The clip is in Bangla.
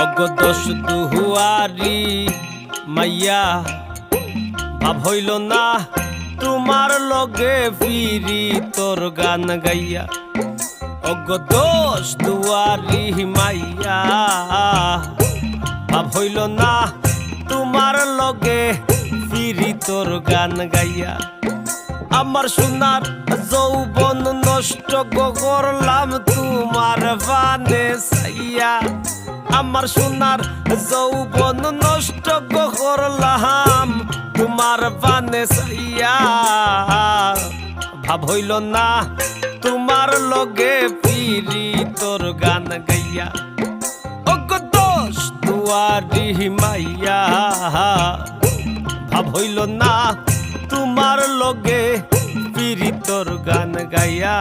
অগদশ দুহুয়ারি মাইয়া ভাব হইল না তোমার লগে ফিরি তোর গান গাইয়া। অগদশ দুয়ারি মাইয়া ভাব হইল না তোমার লগে ফিরি তোর গান গাইয়া। আমার সোনার যৌবন নষ্ট করলাম তোমার বানে চাইয়া। আমার সোনার যৌবন নষ্ট করলাম তোমার বানে চাইয়া। ভাব হইল না তোমার লগে ফিরি তোর গান গাইয়া। অগদশ দুয়ারি মাইয়া ভাব হইল না তোমার লগে ফিরি তোর গান গাইয়া।